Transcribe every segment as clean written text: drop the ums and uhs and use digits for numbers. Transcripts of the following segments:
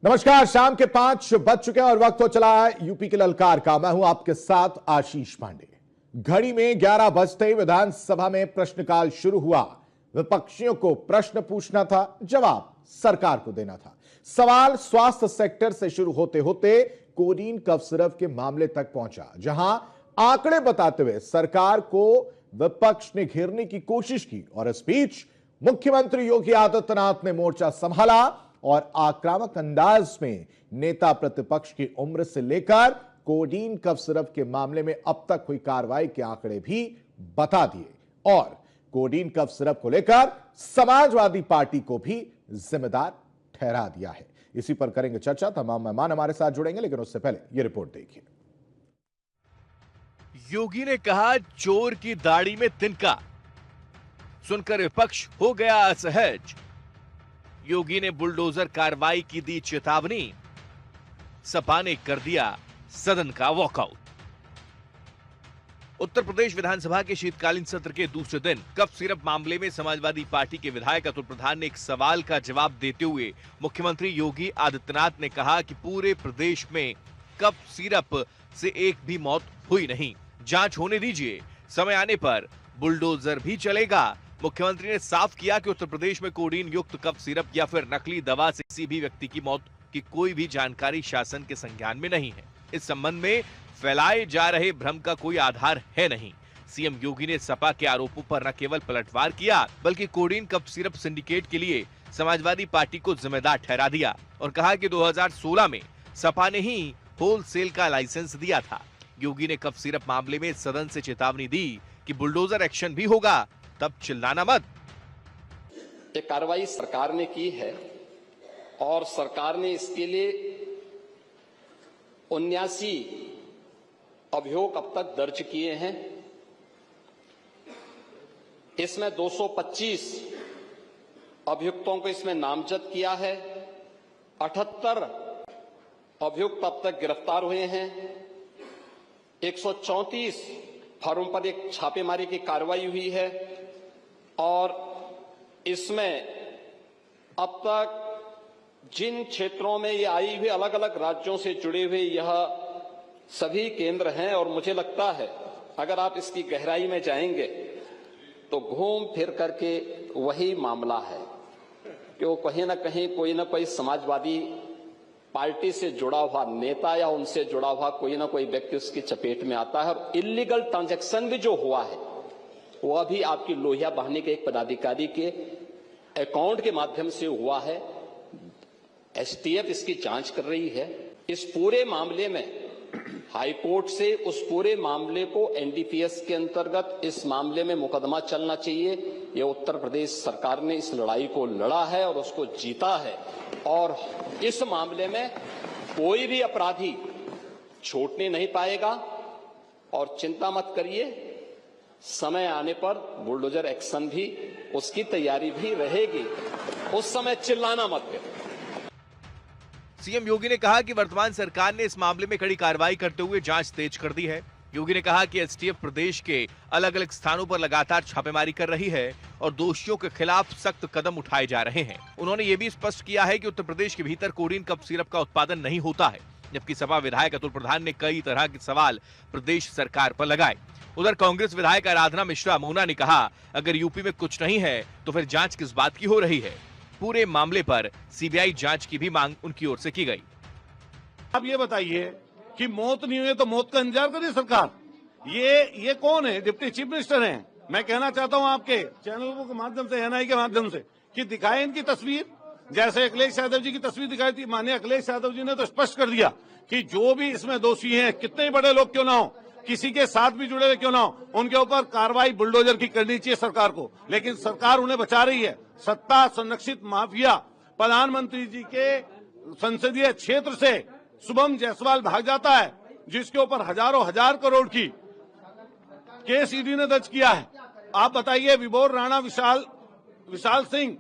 नमस्कार, शाम के 5 बज चुके हैं और वक्त हो चला है यूपी के ललकार का। मैं हूं आपके साथ आशीष पांडे। घड़ी में 11 बजते ही विधानसभा में प्रश्नकाल शुरू हुआ। विपक्षियों को प्रश्न पूछना था, जवाब सरकार को देना था। सवाल स्वास्थ्य सेक्टर से शुरू होते होते कोरिन कफ सिरप के मामले तक पहुंचा, जहां आंकड़े बताते हुए सरकार को विपक्ष ने घेरने की कोशिश की और इस बीच मुख्यमंत्री योगी आदित्यनाथ ने मोर्चा संभाला और आक्रामक अंदाज में नेता प्रतिपक्ष की उम्र से लेकर कोडीन कफ सिरप के मामले में अब तक हुई कार्रवाई के आंकड़े भी बता दिए और कोडीन कफ सिरप को लेकर समाजवादी पार्टी को भी जिम्मेदार ठहरा दिया है। इसी पर करेंगे चर्चा। तमाम मेहमान हमारे साथ जुड़ेंगे, लेकिन उससे पहले यह रिपोर्ट देखिए। योगी ने कहा चोर की दाढ़ी में तिनका, सुनकर विपक्ष हो गया असहज। योगी ने बुलडोजर कार्रवाई की दी चेतावनी, सपा ने कर दिया सदन का वॉकआउट। उत्तर प्रदेश विधानसभा के शीतकालीन सत्र के दूसरे दिन कफ सिरप मामले में समाजवादी पार्टी के विधायक अतुल प्रधान ने एक सवाल का जवाब देते हुए मुख्यमंत्री योगी आदित्यनाथ ने कहा कि पूरे प्रदेश में कफ सिरप से एक भी मौत हुई नहीं, जांच होने दीजिए, समय आने पर बुलडोजर भी चलेगा। मुख्यमंत्री ने साफ किया कि उत्तर प्रदेश में कोडीन युक्त कफ सिरप या फिर नकली दवा से किसी भी व्यक्ति की मौत की कोई भी जानकारी शासन के संज्ञान में नहीं है। इस संबंध में फैलाए जा रहे भ्रम का कोई आधार है नहीं। सीएम योगी ने सपा के आरोपों पर न केवल पलटवार किया बल्कि कोडीन कफ सिरप सिंडिकेट के लिए समाजवादी पार्टी को जिम्मेदार ठहरा दिया और कहा कि 2016 में सपा ने ही होलसेल का लाइसेंस दिया था। योगी ने कफ सिरप मामले में सदन से चेतावनी दी कि बुलडोजर एक्शन भी होगा, तब चिल्लाना मत। ये कार्रवाई सरकार ने की है और सरकार ने इसके लिए 79 अभियोग अब तक दर्ज किए हैं। इसमें 225 अभियुक्तों को इसमें नामजद किया है। 78 अभियुक्त अब तक गिरफ्तार हुए हैं। 134 फर्म पर एक छापेमारी की कार्रवाई हुई है और इसमें अब तक जिन क्षेत्रों में ये आई हुई अलग अलग राज्यों से जुड़े हुए यह सभी केंद्र हैं और मुझे लगता है अगर आप इसकी गहराई में जाएंगे तो घूम फिर करके वही मामला है कि वो कहीं ना कहीं कोई ना कोई समाजवादी पार्टी से जुड़ा हुआ नेता या उनसे जुड़ा हुआ कोई ना कोई व्यक्ति उसकी चपेट में आता है। और इलीगल ट्रांजैक्शन भी जो हुआ है वह भी आपकी लोहिया बहाने के एक पदाधिकारी के अकाउंट के माध्यम से हुआ है। एसटीएफ इसकी जांच कर रही है। इस पूरे मामले में हाई कोर्ट से उस पूरे मामले को एनडीपीएस के अंतर्गत इस मामले में मुकदमा चलना चाहिए। ये उत्तर प्रदेश सरकार ने इस लड़ाई को लड़ा है और उसको जीता है और इस मामले में कोई भी अपराधी छूटने नहीं पाएगा। और चिंता मत करिए, समय आने पर बुलडोजर एक्शन भी उसकी तैयारी भी रहेगी, उस समय चिल्लाना मत करिए। सीएम योगी ने कहा कि वर्तमान सरकार ने इस मामले में कड़ी कार्रवाई करते हुए जांच तेज कर दी है। योगी ने कहा कि एसटीएफ प्रदेश के अलग अलग स्थानों पर लगातार छापेमारी कर रही है और दोषियों के खिलाफ सख्त कदम उठाए जा रहे हैं। उन्होंने ये भी स्पष्ट किया है कि उत्तर प्रदेश के भीतर कोडीन कफ सिरप का उत्पादन नहीं होता है। जबकि सपा विधायक अतुल प्रधान ने कई तरह के सवाल प्रदेश सरकार पर लगाए। उधर कांग्रेस विधायक आराधना मिश्रा मोना ने कहा, अगर यूपी में कुछ नहीं है तो फिर जांच किस बात की हो रही है। पूरे मामले पर सीबीआई जांच की भी मांग उनकी ओर से की गई। अब ये बताइए कि मौत नहीं हुई तो मौत का इंतजार करिए सरकार। ये कौन है? डिप्टी चीफ मिनिस्टर हैं। मैं कहना चाहता हूं आपके चैनलों के माध्यम से, एनआई के माध्यम से, कि दिखाएं इनकी तस्वीर। जैसे अखिलेश यादव जी की तस्वीर दिखाई थी, माननीय अखिलेश यादव जी ने तो स्पष्ट कर दिया कि जो भी इसमें दोषी हैं, कितने बड़े लोग क्यों ना हो, किसी के साथ भी जुड़े हुए क्यों ना हो, उनके ऊपर कार्रवाई बुलडोजर की करनी चाहिए सरकार को। लेकिन सरकार उन्हें बचा रही है। सत्ता संरक्षित माफिया प्रधानमंत्री जी के संसदीय क्षेत्र से शुभम जायसवाल भाग जाता है, जिसके ऊपर हजारों हजार करोड़ की केस ईडी ने दर्ज किया है। आप बताइए, विभोर राणा विशाल सिंह,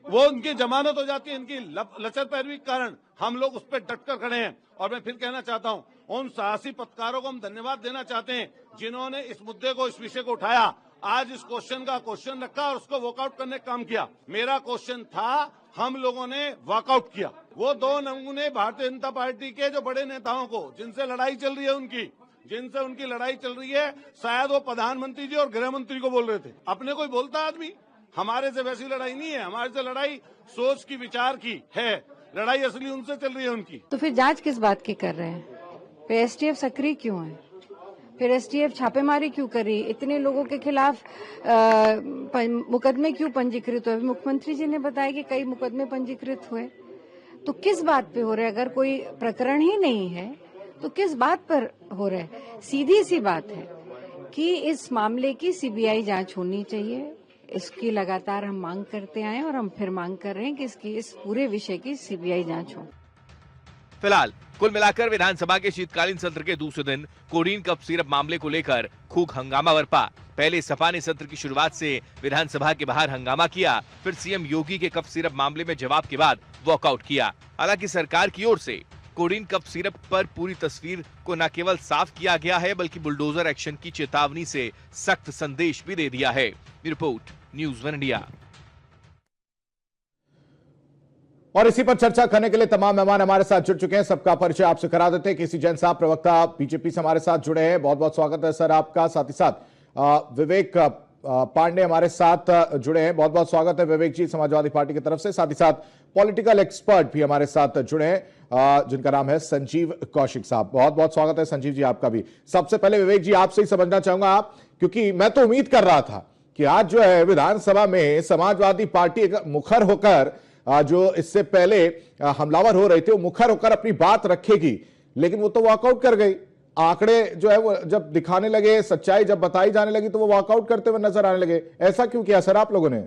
वो उनकी जमानत हो जाती है। इनकी लचर पैरवी के कारण हम लोग उस पर डटकर खड़े हैं। और मैं फिर कहना चाहता हूं, उन साहसी पत्रकारों को हम धन्यवाद देना चाहते हैं जिन्होंने इस मुद्दे को, इस विषय को उठाया। आज इस क्वेश्चन का क्वेश्चन रखा और उसको वॉकआउट करने का काम किया। मेरा क्वेश्चन था, हम लोगों ने वॉकआउट किया। वो 2 नमूने भारतीय जनता पार्टी के जो बड़े नेताओं को, जिनसे लड़ाई चल रही है जिनसे उनकी लड़ाई चल रही है, शायद वो प्रधानमंत्री जी और गृह मंत्री को बोल रहे थे। अपने कोई बोलता आदमी, हमारे से वैसी लड़ाई नहीं है। हमारे से लड़ाई सोच की, विचार की है। लड़ाई असली उनसे चल रही है उनकी। तो फिर जांच किस बात की कर रहे हैं? फिर एसटीएफ सक्रिय क्यों है? फिर एसटीएफ छापेमारी क्यों कर रही? इतने लोगों के खिलाफ मुकदमे क्यों पंजीकृत हुए? मुख्यमंत्री जी ने बताया कि कई मुकदमे पंजीकृत हुए। तो किस बात पे हो रहा है? अगर कोई प्रकरण ही नहीं है तो किस बात पर हो रहा है? सीधी सी बात है कि इस मामले की सीबीआई जांच होनी चाहिए। इसकी लगातार हम मांग करते आए और हम फिर मांग कर रहे हैं कि इस पूरे विषय की सीबीआई जांच हो। फिलहाल कुल मिलाकर विधानसभा के शीतकालीन सत्र के दूसरे दिन कोडीन कफ सिरप मामले को लेकर खूब हंगामा बरपा। पहले सपा ने सत्र की शुरुआत से विधानसभा के बाहर हंगामा किया, फिर सीएम योगी के कफ सिरप मामले में जवाब के बाद वॉकआउट किया। हालांकि सरकार की ओर से कोडीन कफ सिरप पर पूरी तस्वीर को न केवल साफ किया गया है, बल्कि बुलडोजर एक्शन की चेतावनी से सख्त संदेश भी दे दिया है। Report news 1 India. और इसी पर चर्चा करने के लिए तमाम मेहमान हमारे साथ जुड़ चुके हैं। सबका परिचय आपसे करा देते हैं। केसी जैन साहब, प्रवक्ता बीजेपी से हमारे साथ जुड़े हैं। बहुत बहुत स्वागत है सर आपका। साथ ही साथ विवेक पांडे हमारे साथ जुड़े हैं। बहुत बहुत स्वागत है विवेक जी, समाजवादी पार्टी की तरफ से। साथ ही साथ पॉलिटिकल एक्सपर्ट भी हमारे साथ जुड़े हैं, जिनका नाम है संजीव कौशिक साहब। बहुत बहुत स्वागत है संजीव जी आपका भी। सबसे पहले विवेक जी आपसे ही समझना चाहूंगा आप, क्योंकि मैं तो उम्मीद कर रहा था कि आज जो है विधानसभा में समाजवादी पार्टी मुखर होकर, जो इससे पहले हमलावर हो रहे थे, वो मुखर होकर अपनी बात रखेगी, लेकिन वो तो वॉकआउट कर गई। आंकड़े जो है वो जब दिखाने लगे, सच्चाई जब बताई जाने लगी, तो वो वॉकआउट करते हुए नजर आने लगे। ऐसा क्यों किया सर आप लोगों ने?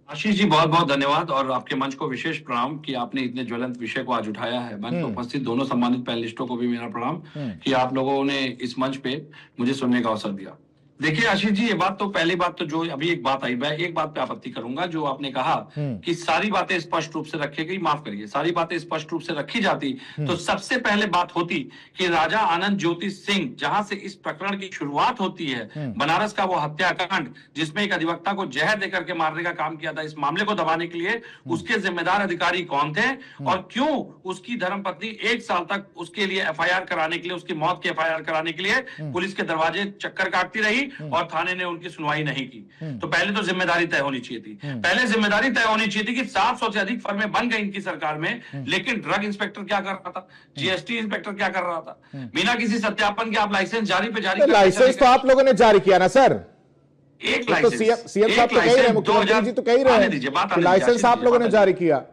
आशीष जी बहुत बहुत धन्यवाद, और आपके मंच को विशेष प्रणाम कि आपने इतने ज्वलंत विषय को आज उठाया है। मंच पर उपस्थित दोनों सम्मानित पैनलिस्टों को भी मेरा प्रणाम कि आप लोगों ने इस मंच पे मुझे सुनने का अवसर दिया। देखिए आशीष जी, ये बात तो पहली बात तो जो अभी एक बात आई, मैं एक बात पे आपत्ति करूंगा। जो आपने कहा कि सारी बातें स्पष्ट रूप से रखी गई, माफ करिए, सारी बातें स्पष्ट रूप से रखी जाती तो सबसे पहले बात होती कि राजा आनंद ज्योति सिंह, जहां से इस प्रकरण की शुरुआत होती है, बनारस का वो हत्याकांड जिसमें एक अधिवक्ता को जहर देकर के मारने का काम किया था, इस मामले को दबाने के लिए उसके जिम्मेदार अधिकारी कौन थे और क्यों उसकी धर्मपत्नी 1 साल तक उसके लिए एफआईआर कराने के लिए, उसकी मौत की एफआईआर कराने के लिए पुलिस के दरवाजे चक्कर काटती रही और थाने ने उनकी सुनवाई नहीं की। तो पहले तो जिम्मेदारी तय होनी चाहिए थी। पहले जिम्मेदारी तय होनी चाहिए थी कि 700 से अधिक फर्में बन गई इनकी सरकार में, लेकिन ड्रग इंस्पेक्टर क्या कर रहा था, जीएसटी इंस्पेक्टर क्या कर रहा था, बिना किसी सत्यापन के आप लाइसेंस जारी लाइसेंस तो आप लोगों ने जारी किया ना सर। एक तो सीएम साहब तो कह रहे हैं, मुख्यमंत्री जी तो कह रहे हैं लाइसेंस आप लोगों ने जारी किया।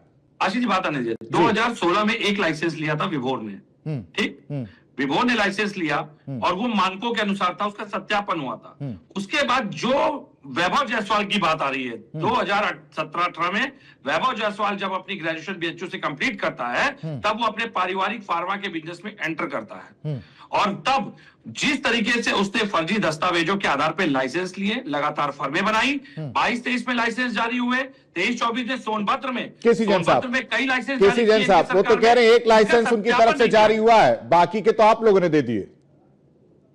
आशीष जी बात आने दीजिए। 2016 में एक लाइसेंस लिया था विभोर ने, ठीक, विभोर ने लाइसेंस लिया और वो मानकों के अनुसार था, उसका सत्यापन हुआ था। उसके बाद जो वैभव जायसवाल की बात आ रही है, 2017-18 में वैभव जायसवाल जब अपनी ग्रेजुएशन बीएचयू से कंप्लीट करता है, तब वो अपने पारिवारिक फार्मा के बिजनेस में एंटर करता है। और तब जिस तरीके से उसने फर्जी दस्तावेजों के आधार पर लाइसेंस लिए, लगातार फर्में बनाई, 22-23 में लाइसेंस जारी हुए, 23-24 में सोनभद्र में कई लाइसेंस केसी जैन साहब वो तो कह रहे हैं एक लाइसेंस उनकी तरफ से जारी हुआ है, बाकी के तो आप लोगों ने दे दिए।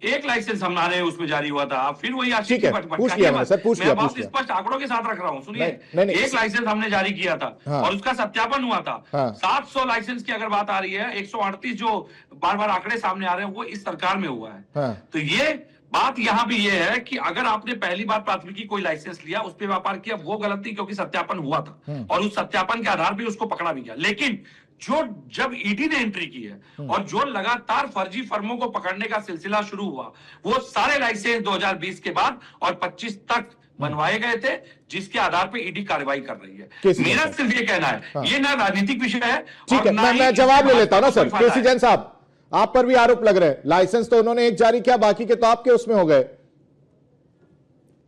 एक लाइसेंस हमारे उसमें जारी हुआ था। आप फिर वही ठीक है, पूछ लिया मैंने सर, पूछ लिया। बहुत स्पष्ट आंकड़ों के साथ रख रहा हूं, सुनिए। एक लाइसेंस हमने जारी किया था और उसका सत्यापन हुआ था। 700 लाइसेंस की अगर बात आ रही है, 138 जो बार बार आंकड़े सामने आ रहे हैं, वो इस सरकार में हुआ है। तो ये बात यहां भी ये है कि अगर आपने पहली बार प्राथमिकी कोई लाइसेंस लिया, उस पर व्यापार किया, वो गलत थी, क्योंकि सत्यापन हुआ था और उस सत्यापन के आधार पर उसको पकड़ा भी गया। लेकिन जो जब ईडी ने एंट्री की है और जो लगातार फर्जी फर्मों को पकड़ने का सिलसिला शुरू हुआ, वो सारे लाइसेंस 2020 के बाद और 25 तक बनवाए गए थे, जिसके आधार पे ईडी कार्रवाई कर रही है। मेरा सिर्फ ये कहना है, ये ना राजनीतिक विषय है। ठीक है, मैं जवाब ले लेता हूं ना सर। केसी जैन साहब, आप पर भी आरोप लग रहे हैं, लाइसेंस तो उन्होंने एक जारी किया, बाकी के तो आपके उसमें हो गए।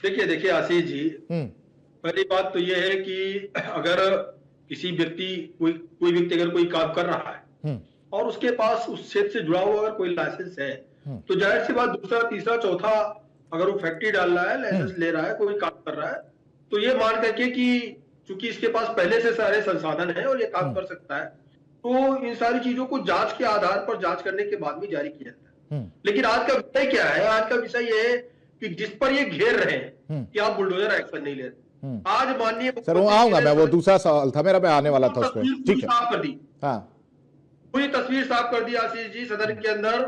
देखिए आशीष जी, पहली बात तो यह है कि अगर किसी व्यक्ति कोई व्यक्ति अगर कोई काम कर रहा है और उसके पास उस क्षेत्र से जुड़ा हुआ अगर कोई लाइसेंस है, तो जाहिर सी बात दूसरा, तीसरा, चौथा अगर वो फैक्ट्री डाल रहा है, लाइसेंस ले रहा है, कोई काम कर रहा है, तो ये मान करके कि चूंकि इसके पास पहले से सारे संसाधन है और ये काम कर सकता है, तो इन सारी चीजों को जांच के आधार पर, जांच करने के बाद भी जारी किया जाता है। लेकिन आज का विषय क्या है? आज का विषय ये है कि जिस पर ये घेर रहे हैं कि आप बुलडोजर एक्शन नहीं ले रहे। आज माननीय सर वो आऊंगा मैं, वो दूसरा सवाल था मेरा, मैं आने वाला था उस पर। ठीक है, साफ कर दी, हाँ पूरी तस्वीर साफ कर दी आशीष जी सदन के अंदर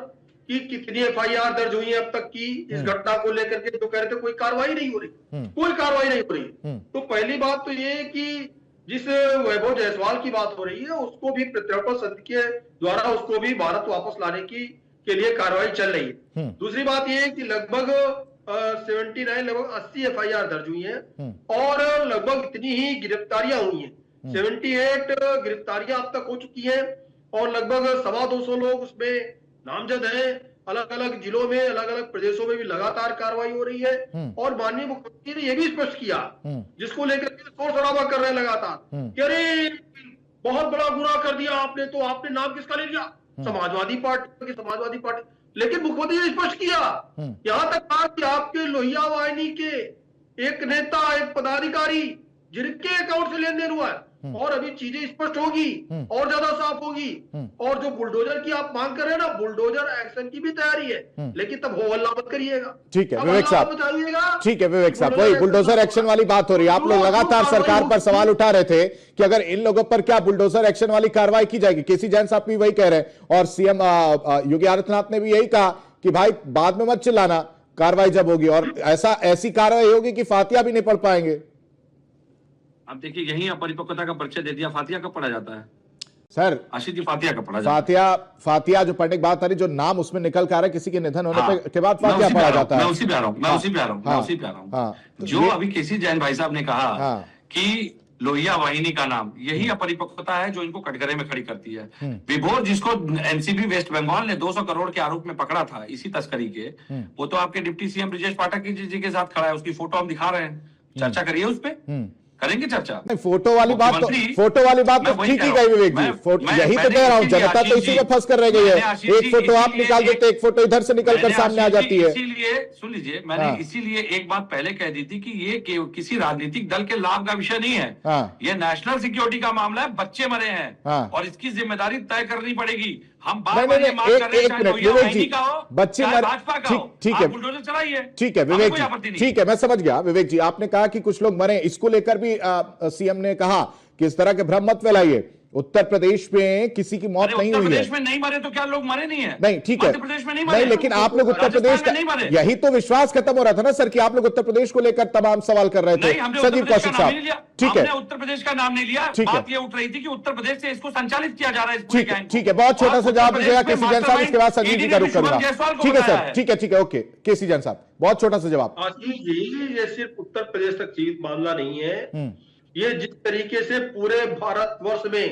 कि कितनी एफआईआर दर्ज हुई है अब तक की इस घटना को लेकर के। जो कह रहे थे कोई कार्रवाई नहीं हो रही, कोई कार्रवाई नहीं हो रही। तो पहली बात तो ये कि जिस वैभव जायसवाल की बात हो रही है उसको भी प्रत्यार्पण समिति के द्वारा उसको भी भारत वापस लाने के लिए कार्रवाई चल रही है। दूसरी बात ये है कि लगभग 79 लगभग 80 एफआईआर दर्ज हुई हैं और लगभग इतनी ही गिरफ्तारियां हुई हैं। 78 गिरफ्तारियां अब तक हो चुकी हैं और लगभग 225 लोग उसमें नामजद हैं। अलग अलग जिलों में, अलग अलग प्रदेशों में भी लगातार कार्रवाई हो रही है। और माननीय मुख्यमंत्री ने यह भी स्पष्ट किया, जिसको लेकर के शोर शराबा कर रहे हैं लगातार कि अरे बहुत बड़ा गुनाह कर दिया आपने, तो आपने नाम किसका ले लिया, समाजवादी पार्टी। लेकिन मुख्यमंत्री ने स्पष्ट किया, यहां तक कहा कि आपके लोहिया वाहिनी के एक नेता, एक पदाधिकारी जिनके अकाउंट से लेन देन हुआ है, और अभी चीजें स्पष्ट होगी और ज्यादा साफ होगी। और जो बुलडोजर की आप मांग कर रहे हैं ना, बुलडोजर एक्शन की भी तैयारी है, लेकिन तब हो हल्ला मत करिएगा। ठीक है विवेक साहब, ठीक है विवेक साहब, वही बुलडोजर एक्शन वाली बात हो रही है। आप लोग लगातार सरकार पर सवाल उठा रहे थे कि अगर इन लोगों पर क्या बुलडोजर एक्शन वाली कार्रवाई की जाएगी। केसी जैन साहब भी वही कह रहे हैं और सीएम योगी आदित्यनाथ ने भी यही कहा कि भाई बाद में मत चिल्लाना, कार्रवाई जब होगी, और ऐसी कार्रवाई होगी कि फातिया भी नहीं पढ़ पाएंगे। अब देखिए यही अपरिपक्वता का परिचय दे दिया। फातिया कब पढ़ा जाता है सर? आशीष जी फातिया कब पढ़ा जाता है? फातिया जो पढ़ने की बात आ रही, जो नाम उसमें निकल कर आ रहा है किसी के निधन होने के बाद फातिया पढ़ा जाता है। मैं उसी पे आ रहा हूँ। जो अभी केसी जैन भाई साहब ने कहा कि लोहिया वाहिनी का नाम, यही अपरिपक्वता है जो इनको कटघरे में खड़ी करती है। विभोर जिसको एनसीबी वेस्ट बंगाल ने 200 करोड़ के आरोप में पकड़ा था इसी तस्करी के, वो तो आपके डिप्टी सीएम ब्रिजेश पाठक जी के साथ खड़ा है। उसकी फोटो हम दिखा रहे हैं, चर्चा करिए उस पर, करेंगे चर्चा। नहीं, फोटो वाली बात तो ठीक ही गई विवेक जी, फोटो यही तो कह रहा हूँ, जनता तो इसी में फंस कर रह गई है। एक फोटो आप निकाल देते, एक फोटो इधर से निकल कर सामने आ जाती है। इसीलिए सुन लीजिए, मैंने इसीलिए एक बात पहले कह दी थी कि ये किसी राजनीतिक दल के लाभ का विषय नहीं है, ये नेशनल सिक्योरिटी का मामला है। बच्चे मरे हैं और इसकी जिम्मेदारी तय करनी पड़ेगी। हम बार बार ये मांग कर रहे हैं, चाहे विवेक जी, बच्चे भाजपा का हो, ठीक है, बुलडोजर चलाइए। ठीक है विवेक जी, ठीक है मैं समझ गया। विवेक जी, आपने कहा कि कुछ लोग मरे, इसको लेकर भी सीएम ने कहा कि इस तरह के भ्रम मत फैलाइए। उत्तर प्रदेश में किसी की मौत नहीं हुई है। उत्तर प्रदेश में नहीं मरे तो क्या लोग मरे नहीं है? नहीं, ठीक है, मध्य प्रदेश में नहीं मरे, नहीं, लेकिन आप लोग उत्तर प्रदेश का, यही तो विश्वास खत्म हो रहा था ना सर कि आप लोग उत्तर प्रदेश को लेकर तमाम सवाल कर रहे थे। संजीव कौशिक साहब, ठीक है, उत्तर प्रदेश का नाम नहीं लिया। बात ये उठ रही थी कि उत्तर प्रदेश से इसको संचालित किया जा रहा है। ठीक है, बहुत छोटा सा जवाब दीजिएगा केसी जैन साहब, इसके बाद संजीव जी का रुख करूंगा। ठीक है सर, ठीक है, ओके। केसी जैन साहब, बहुत छोटा सा जवाब। आशीष जी, ये सिर्फ उत्तर प्रदेश तक सीमित मामला नहीं है। ये जिस तरीके से पूरे भारतवर्ष में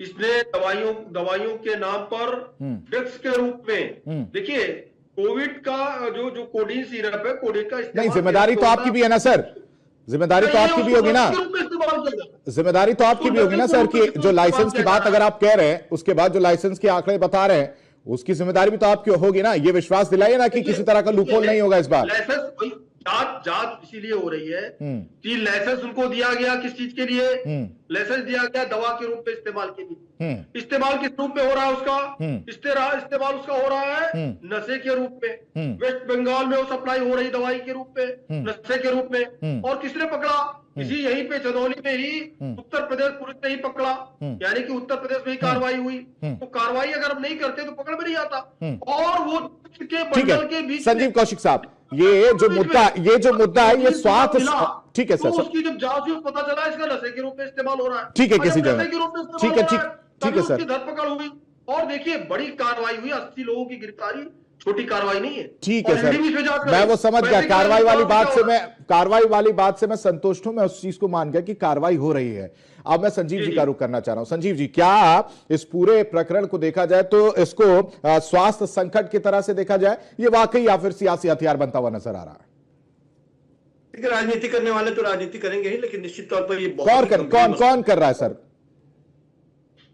इसने दवाइयों के नाम पर ड्रग्स के रूप में, देखिए कोविड का जो कोडिन सिरप है, कोडिन का इस्तेमाल, नहीं, जिम्मेदारी तो आपकी भी है ना सर, जिम्मेदारी तो आपकी भी होगी ना, जिम्मेदारी तो आपकी भी होगी ना सर कि जो लाइसेंस की बात अगर आप कह रहे हैं, उसके बाद जो लाइसेंस के आंकड़े बता रहे हैं, उसकी जिम्मेदारी भी तो आपकी होगी ना। ये विश्वास दिलाइए ना कि किसी तरह का लूपहोल नहीं होगा इस बार। जांच इसीलिए हो रही है कि लाइसेंस उनको दिया गया किस चीज के लिए, लाइसेंस दिया गया दवा के रूप में इस्तेमाल के लिए। इस्तेमाल किस रूप में हो रहा है उसका, इस्तेमाल उसका हो रहा है नशे के रूप में। वेस्ट बंगाल में वो सप्लाई हो रही दवाई के रूप में, नशे के रूप में। और किसने पकड़ा? इसी यहीं पे चंदौली में ही उत्तर प्रदेश पुलिस ने ही पकड़ा, यानी कि उत्तर प्रदेश में ही कार्रवाई हुई। तो कार्रवाई अगर हम नहीं करते तो पकड़ में नहीं आता। और वो के बंडल के बीच, संजीव कौशिक साहब, ये जो मुद्दा है ये स्वास्थ्य, ठीक है सर, तो उसकी जब जांच हुई पता चला इसका नशे के रूप में इस्तेमाल हो रहा है। ठीक है किसी जगह, ठीक है सर, धरपकड़ हुई। और देखिए बड़ी कार्रवाई हुई, 80 लोगों की गिरफ्तारी, छोटी कार्रवाई नहीं है। ठीक है सर, मैं वो समझ गया। कार्रवाई वाली बात से मैं संतुष्ट हूं, मैं उस चीज को मान गया कि कार्रवाई हो रही है। अब मैं संजीव जी का रुख करना चाह रहा हूं। संजीव जी, क्या इस पूरे प्रकरण को देखा जाए तो इसको स्वास्थ्य संकट की तरह से देखा जाए, ये वाकई या फिर सियासी हथियार बनता हुआ नजर आ रहा है? राजनीति करने वाले तो राजनीति करेंगे ही, लेकिन निश्चित तौर पर ये कौन कर रहा है सर?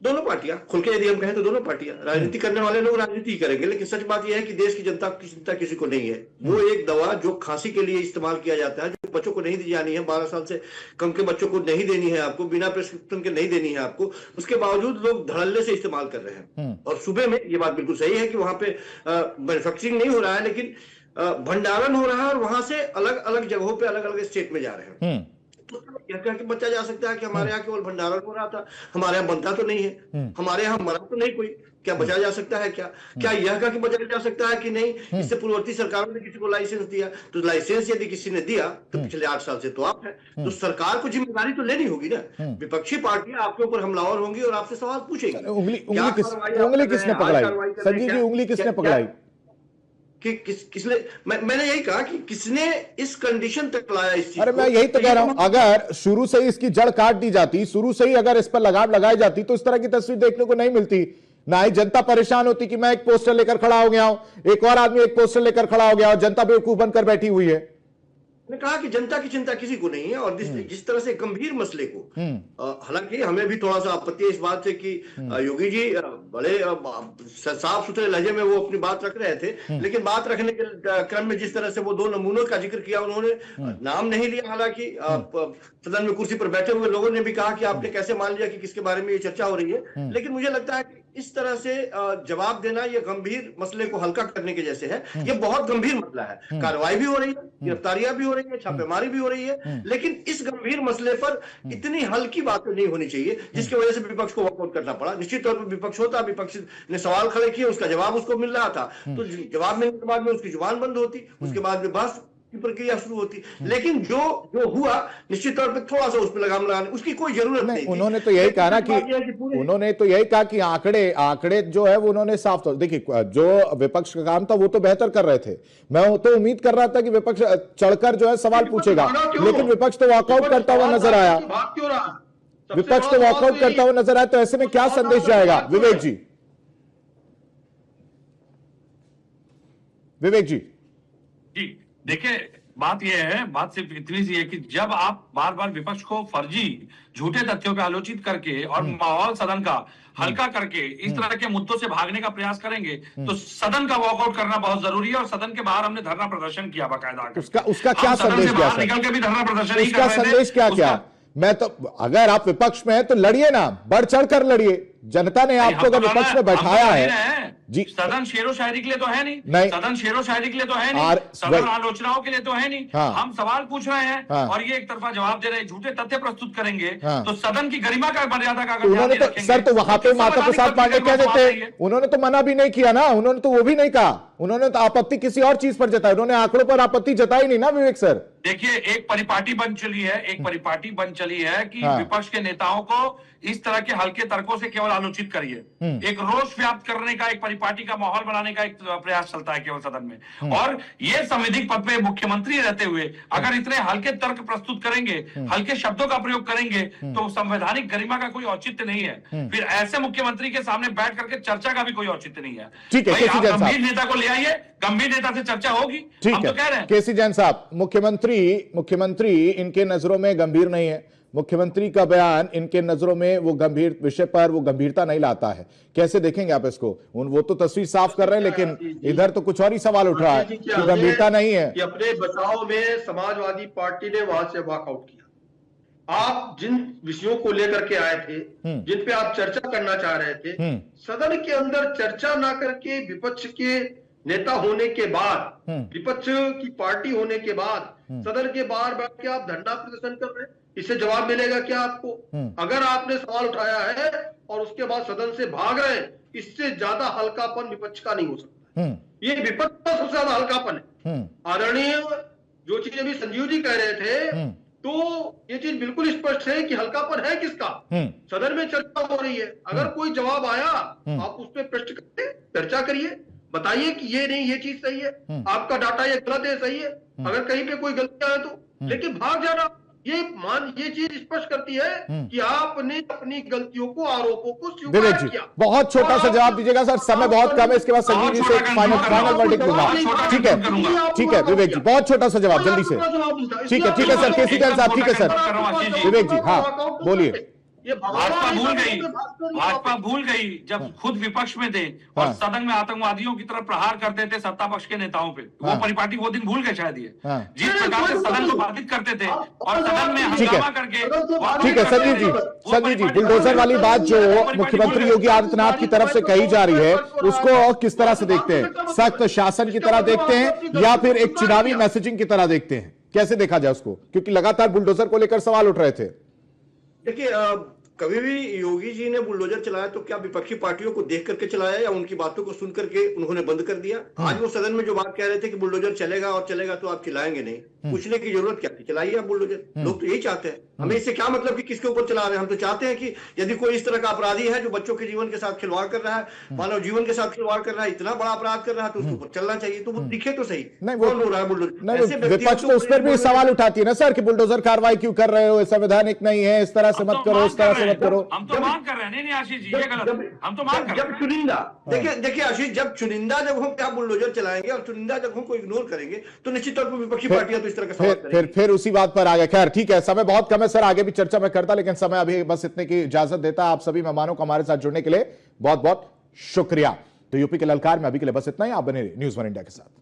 दोनों पार्टियां, खुल के यदि हम कहें तो दोनों पार्टियां। राजनीति करने वाले लोग राजनीति करेंगे, लेकिन सच बात यह है कि देश की जनता की चिंता किसी को नहीं है। वो एक दवा जो खांसी के लिए इस्तेमाल किया जाता है, जो बच्चों को नहीं दी जानी है, 12 साल से कम के बच्चों को नहीं देनी है आपको, बिना प्रिस्क्रिप्शन के नहीं देनी है आपको, उसके बावजूद लोग धड़ल्ले से इस्तेमाल कर रहे हैं। और सुबह में ये बात बिल्कुल सही है कि वहां पे मैन्युफैक्चरिंग नहीं हो रहा है, लेकिन भंडारण हो रहा है और वहां से अलग अलग जगहों पे अलग अलग स्टेट में जा रहे हैं। तो यह कह के बचा जा सकता है कि हमारे यहाँ केवल भंडारण हो रहा था, हमारे यहाँ बनता तो नहीं है, हमारे यहाँ मरा तो नहीं कोई, क्या बचा जा सकता है? क्या यह कह के बचा जा सकता है कि नहीं इससे पूर्ववर्ती सरकारों ने किसी को लाइसेंस दिया? तो लाइसेंस यदि किसी ने दिया तो पिछले 8 साल से तो आप है, तो सरकार को जिम्मेदारी तो लेनी होगी ना। विपक्षी पार्टियां आपके ऊपर हमलावर होंगी और आपसे सवाल पूछेगी। उंगली किसने पकड़ाई संजीव जी? उंगली किसने पकड़ाई? कि किसने? मैंने यही कहा कि किसने इस कंडीशन तक लाया इस चीज? अरे मैं यही तो कह रहा हूं, अगर शुरू से ही इसकी जड़ काट दी जाती, शुरू से ही अगर इस पर लगाम लगाई जाती तो इस तरह की तस्वीर देखने को नहीं मिलती। ना ही जनता परेशान होती कि मैं एक पोस्टर लेकर खड़ा हो गया हूं, एक और आदमी एक पोस्टर लेकर खड़ा हो गया और जनता बेवकूफ बनकर बैठी हुई है। मैंने कहा कि जनता की चिंता किसी को नहीं है और जिस तरह से गंभीर मसले को, हालांकि हमें भी थोड़ा सा आपत्ति है इस बात से कि योगी जी बड़े साफ सुथरे लहजे में वो अपनी बात रख रहे थे, लेकिन बात रखने के क्रम में जिस तरह से वो 2 नमूनों का जिक्र किया, उन्होंने नाम नहीं लिया। हालांकि सदन में कुर्सी पर बैठे हुए लोगों ने भी कहा कि आपने कैसे मान लिया कि किसके बारे में ये चर्चा हो रही है, लेकिन मुझे लगता है कि इस तरह से जवाब देना ये गंभीर मसले को हल्का करने के जैसे है। ये बहुत गंभीर मसला है, कार्रवाई भी हो रही है, गिरफ्तारियां भी हो रही है, छापेमारी भी हो रही है, लेकिन इस गंभीर मसले पर इतनी हल्की बात नहीं होनी चाहिए जिसकी वजह से विपक्ष को वॉकआउट करना पड़ा। निश्चित तौर पर विपक्ष होता, विपक्ष ने सवाल खड़े किए, उसका जवाब उसको मिल रहा था, तो जवाब मिलने के बाद में उसकी जुबान बंद होती, उसके बाद में बहस की प्रक्रिया शुरू होती। लेकिन जो हुआ, निश्चित तौर पे थोड़ा सा उस पर लगाम लगाने उसकी कोई जरूरत नहीं। उन्होंने तो यही कहा ना कि उन्होंने तो यही कहा कि आंकड़े जो है वो उन्होंने साफ तौर, देखिए जो विपक्ष का काम था वो तो बेहतर कर रहे थे। मैं तो उम्मीद कर रहा था कि विपक्ष चढ़कर जो है सवाल पूछेगा, लेकिन विपक्ष तो वॉकआउट करता हुआ नजर आया। विपक्ष तो वॉकआउट करता हुआ नजर आया, तो ऐसे में क्या संदेश जाएगा? विवेक जी देखिए, बात यह है, बात सिर्फ इतनी सी है कि जब आप बार बार विपक्ष को फर्जी झूठे तथ्यों पे आलोचित करके और माहौल सदन का हल्का करके इस तरह के मुद्दों से भागने का प्रयास करेंगे तो सदन का वॉकआउट करना बहुत जरूरी है। और सदन के बाहर हमने धरना प्रदर्शन किया बाकायदा। उसका क्या संदेश क्या? निकल के भी धरना प्रदर्शन नहीं कर रहे थे। उसका संदेश क्या? मैं तो, अगर आप विपक्ष में है तो लड़िए ना, बढ़ चढ़ कर लड़िए। जनता ने आपको अगर विपक्ष में बैठाया है जी, सदन शेरो शायरी के लिए तो है नहीं, सदन शेरो शायरी के लिए तो है नहीं, सदन आलोचनाओं के लिए तो है नहीं। हम सवाल पूछ रहे हैं और ये एक तरफा जवाब दे रहे हैं, झूठे तथ्य प्रस्तुत करेंगे तो सदन की गरिमा का, मर्यादा का उन्होंने तो सर, तो वहां पे माता प्रसाद पांडे क्या देते, उन्होंने तो मना भी नहीं किया ना, उन्होंने तो वो भी नहीं कहा, उन्होंने तो आपत्ति किसी और चीज पर जताई, उन्होंने आंकड़ों पर आपत्ति जताई नहीं ना विवेक सर। देखिए, एक परिपाटी बन चली है कि विपक्ष के नेताओं को इस तरह के हल्के तर्कों से केवल आलोचित करिए, एक रोष व्याप्त करने का, एक परिपाटी का माहौल बनाने का एक प्रयास चलता है केवल सदन में। और ये संवैधानिक पद पे मुख्यमंत्री रहते हुए अगर इतने हल्के तर्क प्रस्तुत करेंगे, हल्के शब्दों का प्रयोग करेंगे तो संवैधानिक गरिमा का कोई औचित्य नहीं है। फिर ऐसे मुख्यमंत्री के सामने बैठ करके चर्चा का भी कोई औचित्य नहीं है। ठीक है, गंभीर नेता को ले आइए, गंभीर नेता से चर्चा होगी। ठीक है, कह रहे हैं केसी जैन साहब, मुख्यमंत्री इनके नजरों में गंभीर नहीं है, मुख्यमंत्री का बयान इनके नजरों में वो गंभीर विषय पर वो गंभीरता नहीं लाता है। कैसे देखेंगे आप इसको? वो तो तस्वीर साफ कर रहे हैं, लेकिन इधर तो कुछ और ही सवाल उठ रहा है कि गंभीरता नहीं है। कि अपने बचाव में समाजवादी पार्टी ने वहां से वॉकआउट किया। आप जिन विषयों को लेकर के आए थे, जिन पे आप चर्चा करना चाह रहे थे, सदन के अंदर चर्चा ना करके विपक्ष के नेता होने के बाद, विपक्ष की पार्टी होने के बाद सदन के बाहर बैठ के आप धरना प्रदर्शन कर रहे हैं, इससे जवाब मिलेगा क्या आपको? अगर आपने सवाल उठाया है और उसके बाद सदन से भाग रहे हैं, इससे ज्यादा हल्कापन विपक्ष का नहीं हो सकता। ये विपक्ष का सबसे ज्यादा हल्कापन है। आदरणीय जो चीज अभी संजीव जी कह रहे थे, तो ये चीज बिल्कुल स्पष्ट है कि हल्कापन है किसका? सदन में चर्चा हो रही है, अगर कोई जवाब आया आप उस पर प्रश्न करके चर्चा करिए, बताइए कि ये नहीं, ये चीज सही है, आपका डाटा ये गलत है, सही है, अगर कहीं पे कोई गलतियां है तो। लेकिन भाग जाना, ये चीज स्पष्ट करती है कि आपने अपनी गलतियों को, आरोपों को स्वीकार किया। बहुत छोटा सा जवाब दीजिएगा सर, समय बहुत कम है, इसके बाद संजीव जी से फाइनल वर्डिक्ट दूंगा। ठीक है विवेक जी, बहुत छोटा सा जवाब जल्दी से। ठीक है सर, केसी जैन साहब, ठीक है सर। विवेक जी, हाँ बोलिए। ये भाजपा भूल गई जब खुद विपक्ष में थे और सदन में आतंकवादियों की तरफ प्रहार करते थे सत्ता पक्ष के नेताओं पे, वो परिपाटी वो दिन भूल गए शायद ये। जिस प्रकार से सदन को बाधित करते थे और सदन में हंगामा करके। ठीक है संजीव जी, बुलडोजर वाली बात जो मुख्यमंत्री योगी आदित्यनाथ की तरफ से कही जा रही है उसको किस तरह से देखते हैं? सख्त शासन की तरह देखते हैं या फिर एक चुनावी मैसेजिंग की तरह देखते हैं? कैसे देखा जाए उसको, क्योंकि लगातार बुलडोजर को लेकर सवाल उठ रहे थे। देखिए, कभी भी योगी जी ने बुलडोजर चलाया तो क्या विपक्षी पार्टियों को देख करके चलाया या उनकी बातों को सुन करके उन्होंने बंद कर दिया? आज वो सदन में जो बात कह रहे थे कि बुलडोजर चलेगा और चलेगा तो आप चलाएंगे नहीं, पूछने की जरूरत क्या थी? चलाइए आप बुलडोजर, लोग तो यही चाहते हैं। हमें इससे क्या मतलब कि किसके ऊपर चला रहे हैं? हम तो चाहते हैं कि यदि कोई इस तरह का अपराधी है जो बच्चों के जीवन के साथ खिलवाड़ कर रहा है, मानव जीवन के साथ खिलवाड़ कर रहा है, इतना बड़ा अपराध कर रहा है, तो उसके ऊपर चलना चाहिए। तो वो दिखे तो सही, कौन हो रहा है बुलडोजर? विपक्ष तो उस पर भी सवाल उठाती है ना सर कि बुलडोजर कार्रवाई क्यों कर रहे हो, संवैधानिक नहीं है, इस तरह से मत करो, इस तरह से मत करो। हम तो मांग कर रहे हैं। नहीं आशीष जी, ये गलत। हम तो मांग कर जब चुनिंदा, देखिए आशीष, जब चुनिंदा जगहों पे आप बुलडोजर चलाएंगे और चुनिंदा जगहों को इग्नोर करेंगे तो निश्चित तौर पर विपक्षी पार्टियां तो इस तरह का सवाल करेंगी। फिर उसी बात पर आ गए। खैर ठीक है, समय बहुत कम है सर, आगे भी चर्चा मैं करता, लेकिन समय अभी बस इतने की इजाजत देता। आप सभी मेहमानों को हमारे साथ जुड़ने के लिए बहुत बहुत शुक्रिया। तो यूपी के ललकार में अभी के लिए बस इतना ही। आप बने रहिए न्यूज़ 1 इंडिया के साथ।